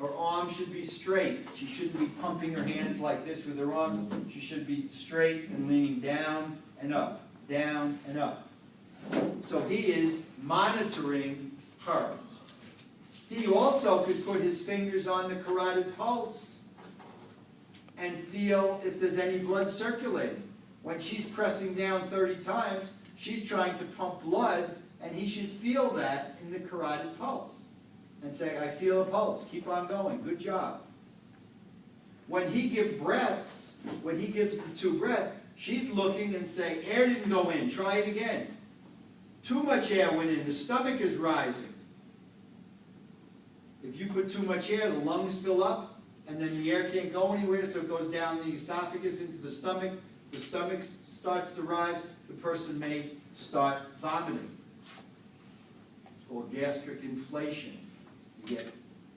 Her arms should be straight. She shouldn't be pumping her hands like this with her arms. She should be straight and leaning down and up, down and up. So he is monitoring her. He also could put his fingers on the carotid pulse and feel if there's any blood circulating. When she's pressing down 30 times, she's trying to pump blood, and he should feel that in the carotid pulse and say, I feel a pulse, keep on going, good job. When he gives breaths, when he gives the 2 breaths, she's looking and saying, air didn't go in, try it again. Too much air went in, the stomach is rising. If you put too much air, the lungs fill up, and then the air can't go anywhere, so it goes down the esophagus into the stomach starts to rise, the person may start vomiting. It's called gastric inflation. You get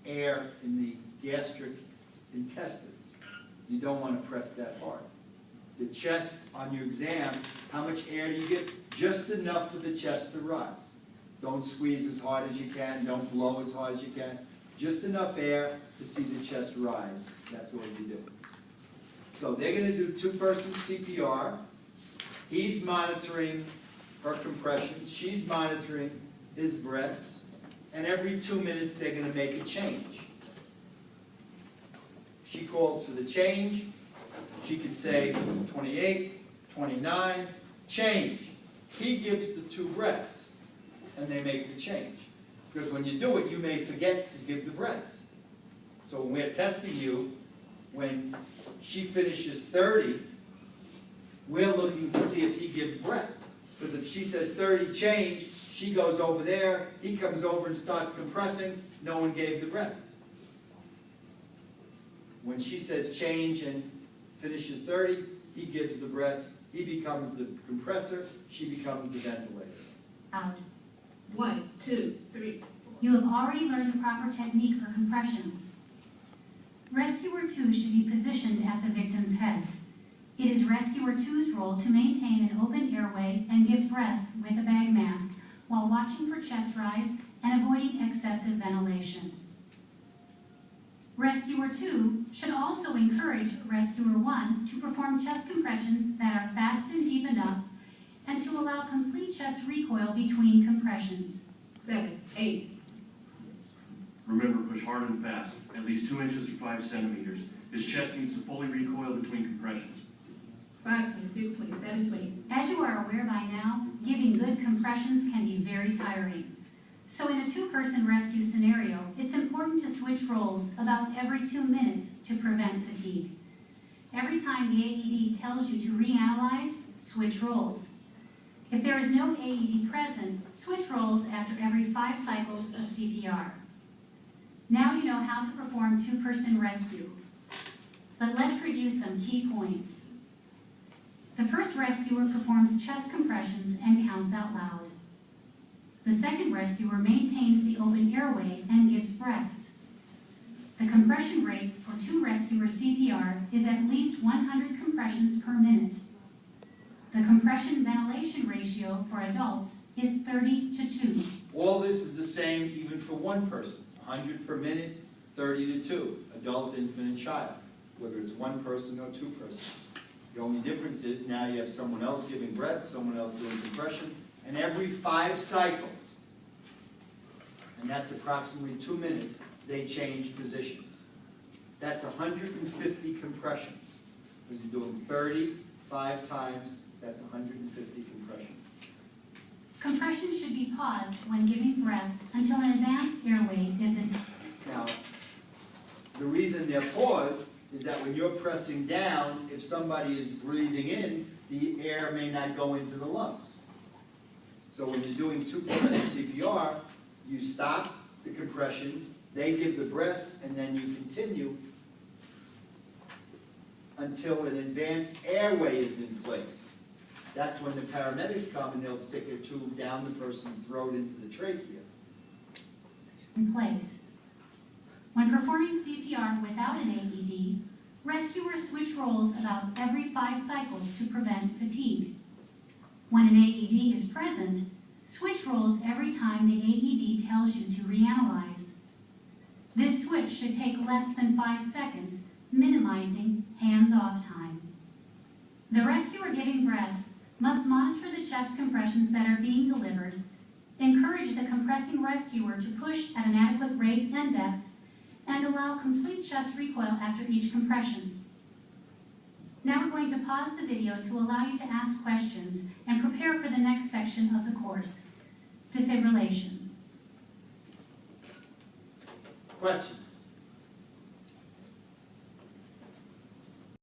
air in the gastric intestines. You don't want to press that hard. The chest, on your exam, how much air do you get? Just enough for the chest to rise. Don't squeeze as hard as you can. Don't blow as hard as you can. Just enough air to see the chest rise. That's all you do. So they're going to do 2-person CPR. He's monitoring her compressions. She's monitoring his breaths. And every 2 minutes, they're going to make a change. She calls for the change. She could say 28, 29, change. He gives the 2 breaths, and they make the change. Because when you do it, you may forget to give the breaths. So when we're testing you, when she finishes 30, we're looking to see if he gives breaths. Because if she says 30, change, she goes over there, he comes over and starts compressing, no one gave the breaths. When she says change and finishes 30, he gives the breaths, he becomes the compressor, she becomes the ventilator. Out. 1, 2, 3. You have already learned the proper technique for compressions. Rescuer 2 should be positioned at the victim's head. It is Rescuer 2's role to maintain an open airway and give breaths with a bag mask while watching for chest rise and avoiding excessive ventilation. Rescuer 2 should also encourage Rescuer 1 to perform chest compressions that are fast and deep enough and to allow complete chest recoil between compressions. 7, 8. Remember, push hard and fast, at least 2 inches or 5 centimeters. His chest needs to fully recoil between compressions. 5, 26, 27, 20. As you are aware by now, giving good compressions can be very tiring. So in a 2-person rescue scenario, it's important to switch roles about every 2 minutes to prevent fatigue. Every time the AED tells you to reanalyze, switch roles. If there is no AED present, switch roles after every 5 cycles of CPR. Now you know how to perform 2-person rescue. But let's review some key points. The first rescuer performs chest compressions and counts out loud. The second rescuer maintains the open airway and gives breaths. The compression rate for 2 rescuer CPR is at least 100 compressions per minute. The compression ventilation ratio for adults is 30 to 2. All this is the same even for 1 person. 100 per minute, 30 to 2. Adult, infant, and child. Whether it's 1 person or 2 persons. The only difference is now you have someone else giving breaths, someone else doing compression, and every 5 cycles, and that's approximately 2 minutes, they change positions. That's 150 compressions. Because you're doing 30, 5 times, that's 150 compressions. Compression should be paused when giving breaths until an advanced airway is in. Now, the reason they're paused is that when you're pressing down, if somebody is breathing in, the air may not go into the lungs. So when you're doing 2-person CPR, you stop the compressions, they give the breaths, and then you continue until an advanced airway is in place. That's when the paramedics come and they'll stick a tube down the person's throat into the trachea. In place. When performing CPR without an AED, rescuers switch roles about every 5 cycles to prevent fatigue. When an AED is present, switch roles every time the AED tells you to reanalyze. This switch should take less than 5 seconds, minimizing hands-off time. The rescuer giving breaths must monitor the chest compressions that are being delivered, encourage the compressing rescuer to push at an adequate rate and depth, and allow complete chest recoil after each compression. Now we're going to pause the video to allow you to ask questions and prepare for the next section of the course, defibrillation. Question?